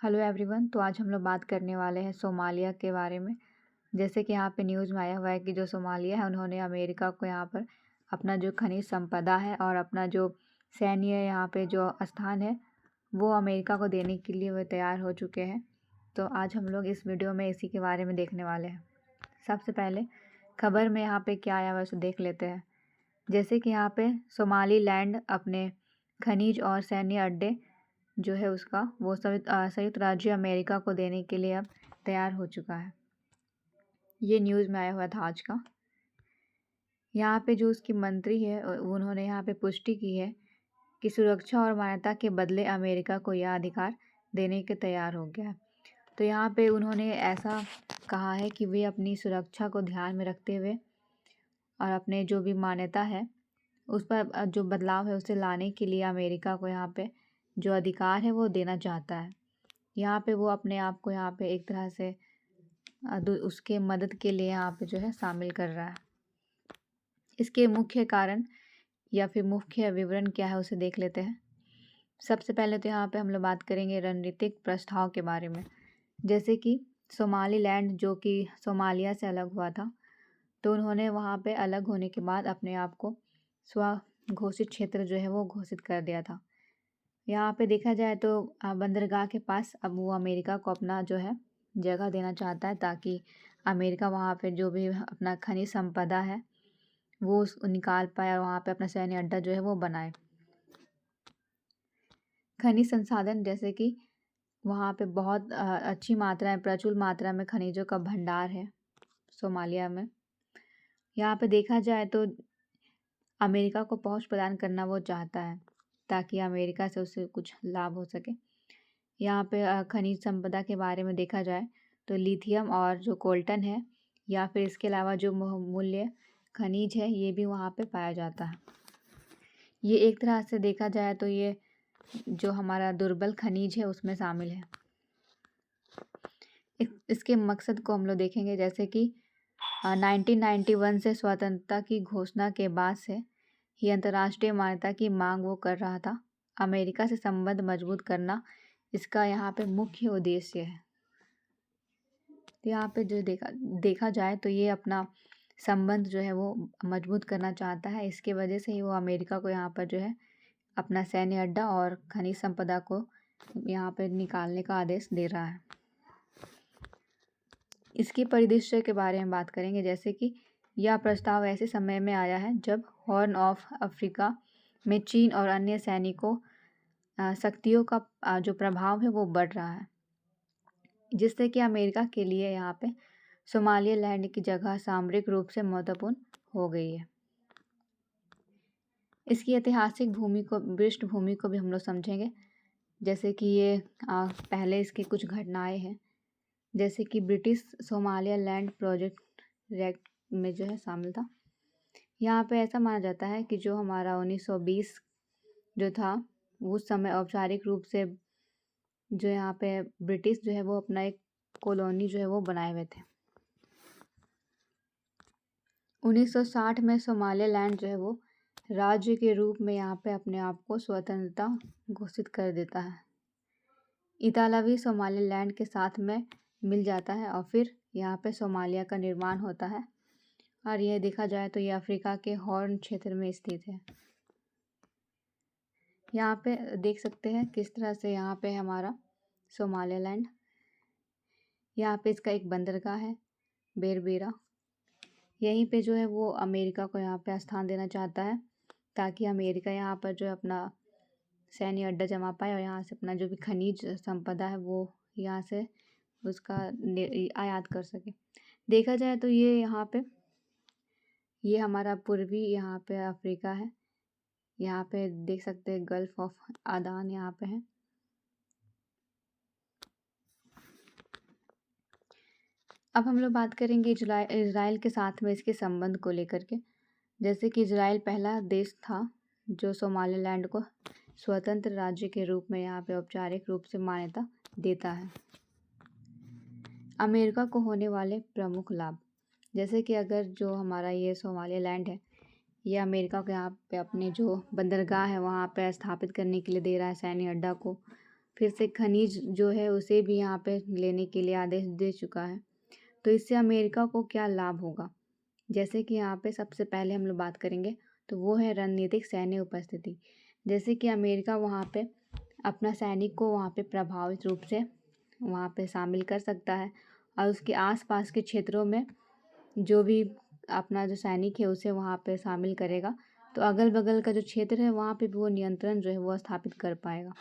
Hello everyone. तो आज हम लोग बात करने वाले हैं सोमालिया के बारे में। जैसे कि यहाँ पे न्यूज़ में आया हुआ है कि जो सोमालिया है उन्होंने अमेरिका को यहाँ पर अपना जो खनिज संपदा है और अपना जो सैन्य यहाँ पे जो स्थान है वो अमेरिका को देने के लिए वे तैयार हो चुके हैं। तो आज हम लोग इस वीडियो में इसी के बारे में देखने वाले हैं। सबसे पहले खबर में यहाँ पे क्या आया हुआ है उसे देख लेते हैं। जैसे कि यहाँ पे सोमालीलैंड अपने खनिज और सैन्य अड्डे जो है उसका वो संयुक्त राज्य अमेरिका को देने के लिए अब तैयार हो चुका है। ये न्यूज़ में आया हुआ था आज का। यहाँ पे जो उसकी मंत्री है उन्होंने यहाँ पे पुष्टि की है कि सुरक्षा और मान्यता के बदले अमेरिका को यह अधिकार देने के तैयार हो गया है। तो यहाँ पे उन्होंने ऐसा कहा है कि वे अपनी सुरक्षा को ध्यान में रखते हुए और अपने जो भी मान्यता है उस पर जो बदलाव है उसे लाने के लिए अमेरिका को यहाँ पे जो अधिकार है वो देना चाहता है। यहाँ पे वो अपने आप को यहाँ पे एक तरह से उसके मदद के लिए यहाँ पे जो है शामिल कर रहा है। इसके मुख्य कारण या फिर मुख्य विवरण क्या है उसे देख लेते हैं। सबसे पहले तो यहाँ पे हम लोग बात करेंगे रणनीतिक प्रस्ताव के बारे में। जैसे कि सोमालीलैंड जो कि सोमालिया से अलग हुआ था, तो उन्होंने वहाँ पे अलग होने के बाद अपने आप को स्व घोषित क्षेत्र जो है वो घोषित कर दिया था। यहाँ पे देखा जाए तो बंदरगाह के पास अब वो अमेरिका को अपना जो है जगह देना चाहता है ताकि अमेरिका वहाँ पे जो भी अपना खनिज संपदा है वो निकाल पाए और वहाँ पे अपना सैन्य अड्डा जो है वो बनाए। खनिज संसाधन जैसे कि वहाँ पे बहुत अच्छी मात्रा में प्रचुर मात्रा में खनिजों का भंडार है सोमालिया में। यहाँ पे देखा जाए तो अमेरिका को पहुँच प्रदान करना वो चाहता है ताकि अमेरिका से उसे कुछ लाभ हो सके। यहाँ पे खनिज संपदा के बारे में देखा जाए तो लिथियम और जो कोल्टन है या फिर इसके अलावा जो मूल्य खनिज है ये भी वहाँ पे पाया जाता है। ये एक तरह से देखा जाए तो ये जो हमारा दुर्बल खनिज है उसमें शामिल है। इसके मकसद को हम लोग देखेंगे। जैसे कि 1991 से स्वतंत्रता की घोषणा के बाद से ही अंतर्राष्ट्रीय मान्यता की मांग वो कर रहा था। अमेरिका से संबंध मजबूत करना इसका यहाँ पे मुख्य उद्देश्य है। तो यहाँ पे जो देखा जाए तो ये अपना संबंध जो है वो मजबूत करना चाहता है। इसके वजह से ही वो अमेरिका को यहाँ पर जो है अपना सैन्य अड्डा और खनिज संपदा को यहाँ पे निकालने का आदेश दे रहा है। इसके परिदृश्य के बारे में बात करेंगे। जैसे कि यह प्रस्ताव ऐसे समय में आया है जब हॉर्न ऑफ अफ्रीका में चीन और अन्य सैनिकों शक्तियों का जो प्रभाव है वो बढ़ रहा है, जिससे कि अमेरिका के लिए यहाँ पे सोमालियालैंड की जगह सामरिक रूप से महत्वपूर्ण हो गई है। इसकी ऐतिहासिक पृष्ठभूमि को भी हम लोग समझेंगे। जैसे कि ये पहले इसके कुछ घटनाएं हैं। जैसे कि ब्रिटिश सोमालियालैंड प्रोजेक्ट एक्ट में जो है शामिल था। यहाँ पे ऐसा माना जाता है कि जो हमारा 1920 जो था उस समय औपचारिक रूप से जो यहाँ पे ब्रिटिश जो है वो अपना एक कॉलोनी जो है वो बनाए हुए थे। 1960 में सोमालियालैंड जो है वो राज्य के रूप में यहाँ पे अपने आप को स्वतंत्रता घोषित कर देता है। इतालवी सोमालियालैंड के साथ में मिल जाता है और फिर यहाँ पे सोमालिया का निर्माण होता है। और यह देखा जाए तो ये अफ्रीका के हॉर्न क्षेत्र में स्थित है। यहाँ पे देख सकते हैं किस तरह से यहाँ पे हमारा सोमालियालैंड, यहाँ पे इसका एक बंदरगाह है बेरबेरा। यहीं पे जो है वो अमेरिका को यहाँ पे स्थान देना चाहता है ताकि अमेरिका यहाँ पर जो है अपना सैन्य अड्डा जमा पाए और यहाँ से अपना जो भी खनिज संपदा है वो यहाँ से उसका आयात कर सके। देखा जाए तो ये यहाँ पे ये हमारा पूर्वी यहाँ पे अफ्रीका है। यहाँ पे देख सकते हैं गल्फ ऑफ आदान यहाँ पे है। अब हम लोग बात करेंगे इजराइल के साथ में इसके संबंध को लेकर के। जैसे कि इजराइल पहला देश था जो सोमालियालैंड को स्वतंत्र राज्य के रूप में यहाँ पे औपचारिक रूप से मान्यता देता है। अमेरिका को होने वाले प्रमुख लाभ, जैसे कि अगर जो हमारा ये सोमालियालैंड है ये अमेरिका को यहाँ पे अपने जो बंदरगाह है वहाँ पे स्थापित करने के लिए दे रहा है सैन्य अड्डा को, फिर से खनिज जो है उसे भी यहाँ पे लेने के लिए आदेश दे चुका है। तो इससे अमेरिका को क्या लाभ होगा? जैसे कि यहाँ पे सबसे पहले हम लोग बात करेंगे तो वो है रणनीतिक सैन्य उपस्थिति। जैसे कि अमेरिका वहाँ पे अपना सैनिक को वहाँ पे प्रभावित रूप से वहाँ पे शामिल कर सकता है और उसके आसपास के क्षेत्रों में जो भी अपना जो सैनिक है उसे वहाँ पे शामिल करेगा, तो अगल बगल का जो क्षेत्र है वहाँ पे भी वो नियंत्रण जो है वो स्थापित कर पाएगा।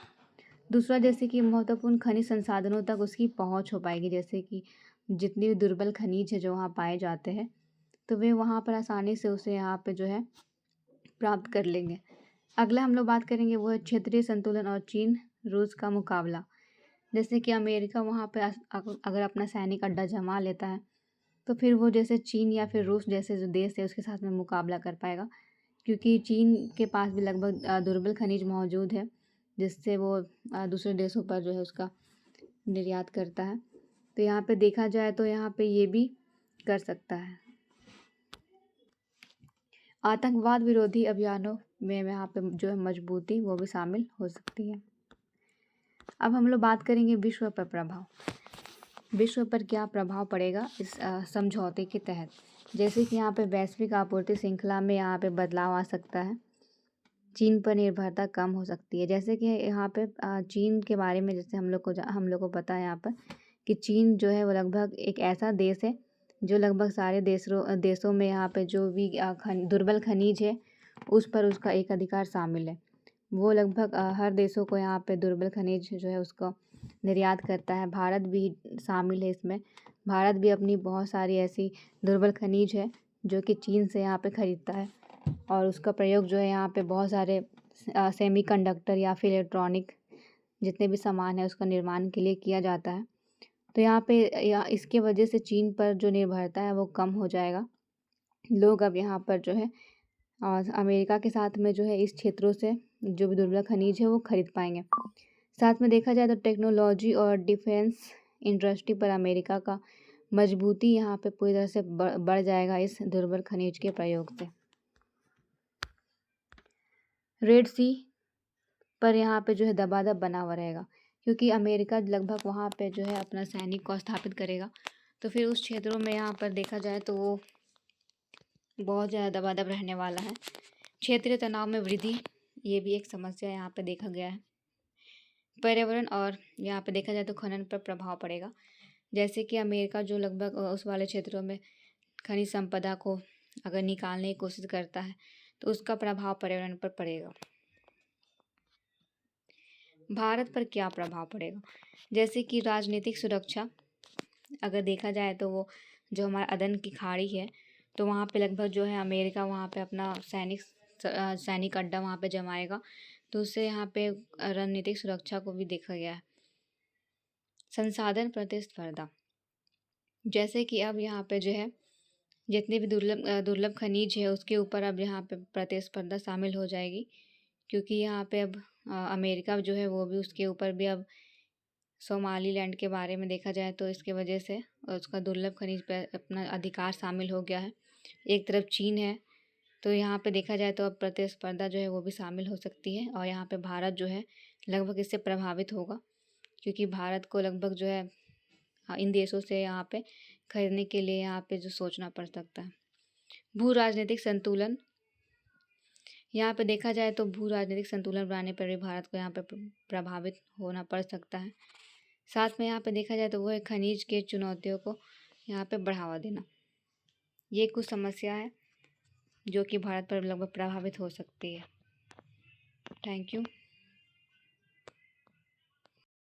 दूसरा, जैसे कि महत्वपूर्ण खनिज संसाधनों तक उसकी पहुँच हो पाएगी, जैसे कि जितनी भी दुर्बल खनिज है जो वहाँ पाए जाते हैं तो वे वहाँ पर आसानी से उसे यहाँ पे जो है प्राप्त कर लेंगे। अगला हम लोग बात करेंगे वो है क्षेत्रीय संतुलन और चीन रूस का मुकाबला। जैसे कि अमेरिका वहाँ पे अगर अपना सैनिक अड्डा जमा लेता है तो फिर वो जैसे चीन या फिर रूस जैसे जो देश है उसके साथ में मुकाबला कर पाएगा, क्योंकि चीन के पास भी लगभग दुर्बल खनिज मौजूद है जिससे वो दूसरे देशों पर जो है उसका निर्यात करता है। तो यहाँ पे देखा जाए तो यहाँ पे ये भी कर सकता है। आतंकवाद विरोधी अभियानों में यहाँ पे जो है मजबूती वो भी शामिल हो सकती है। अब हम लोग बात करेंगे विश्व पर प्रभाव। विश्व पर क्या प्रभाव पड़ेगा इस समझौते के तहत। जैसे कि यहाँ पे वैश्विक आपूर्ति श्रृंखला में यहाँ पे बदलाव आ सकता है, चीन पर निर्भरता कम हो सकती है। जैसे कि यहाँ पे चीन के बारे में जैसे हम लोग को पता है यहाँ पर कि चीन जो है वो लगभग एक ऐसा देश है जो लगभग सारे देशों में यहाँ पे जो भी दुर्बल खनिज है उस पर उसका एक अधिकार शामिल है। वो लगभग हर देशों को यहाँ पे दुर्बल खनिज जो है उसको निर्यात करता है। भारत भी शामिल है इसमें। भारत भी अपनी बहुत सारी ऐसी दुर्बल खनिज है जो कि चीन से यहाँ पे ख़रीदता है और उसका प्रयोग जो है यहाँ पे बहुत सारे सेमीकंडक्टर या फिर इलेक्ट्रॉनिक जितने भी सामान है उसका निर्माण के लिए किया जाता है। तो यहाँ पे इसके वजह से चीन पर जो निर्भरता है वो कम हो जाएगा। लोग अब यहाँ पर जो है अमेरिका के साथ में जो है इस क्षेत्रों से जो भी दुर्लभ खनिज है वो खरीद पाएंगे। साथ में देखा जाए तो टेक्नोलॉजी और डिफेंस इंडस्ट्री पर अमेरिका का मजबूती यहाँ पे पूरी तरह से बढ़ जाएगा इस दुर्बल खनिज के प्रयोग से। रेड सी पर यहाँ पे जो है दबादब बना हुआ रहेगा, क्योंकि अमेरिका लगभग वहाँ पे जो है अपना सैनिक को स्थापित करेगा, तो फिर उस क्षेत्रों में यहाँ पर देखा जाए तो वो बहुत ज़्यादा दबादब रहने वाला है। क्षेत्रीय तनाव में वृद्धि, ये भी एक समस्या यहाँ पे देखा गया है। पर्यावरण और यहाँ पे देखा जाए तो खनन पर प्रभाव पड़ेगा। जैसे कि अमेरिका जो लगभग उस वाले क्षेत्रों में खनिज संपदा को अगर निकालने की कोशिश करता है तो उसका प्रभाव पर्यावरण पर पड़ेगा। भारत पर क्या प्रभाव पड़ेगा? जैसे कि राजनीतिक सुरक्षा अगर देखा जाए तो वो जो हमारा अदन की खाड़ी है तो वहाँ पे लगभग जो है अमेरिका वहाँ पे अपना सैनिक अड्डा वहाँ पे जमाएगा, तो उससे यहाँ पे रणनीतिक सुरक्षा को भी देखा गया है। संसाधन प्रतिस्पर्धा, जैसे कि अब यहाँ पे जो है जितने भी दुर्लभ खनिज है उसके ऊपर अब यहाँ पे प्रतिस्पर्धा शामिल हो जाएगी, क्योंकि यहाँ पे अब अमेरिका जो है वो भी उसके ऊपर भी अब सोमालीलैंड के बारे में देखा जाए तो इसके वजह से उसका दुर्लभ खनिज पर अपना अधिकार शामिल हो गया है। एक तरफ चीन है तो यहाँ पे देखा जाए तो अब प्रतिस्पर्धा जो है वो भी शामिल हो सकती है और यहाँ पे भारत जो है लगभग इससे प्रभावित होगा, क्योंकि भारत को लगभग जो है इन देशों से यहाँ पे खरीदने के लिए यहाँ पे जो सोचना पड़ सकता है। भू राजनीतिक संतुलन, यहाँ पे देखा जाए तो भू राजनीतिक संतुलन बनाने पर भी भारत को यहाँ पे प्रभावित होना पड़ सकता है। साथ में यहाँ पे देखा जाए तो वो है खनिज के चुनौतियों को यहाँ पे बढ़ावा देना। ये कुछ समस्या है जो कि भारत पर लगभग प्रभावित हो सकती है। Thank you.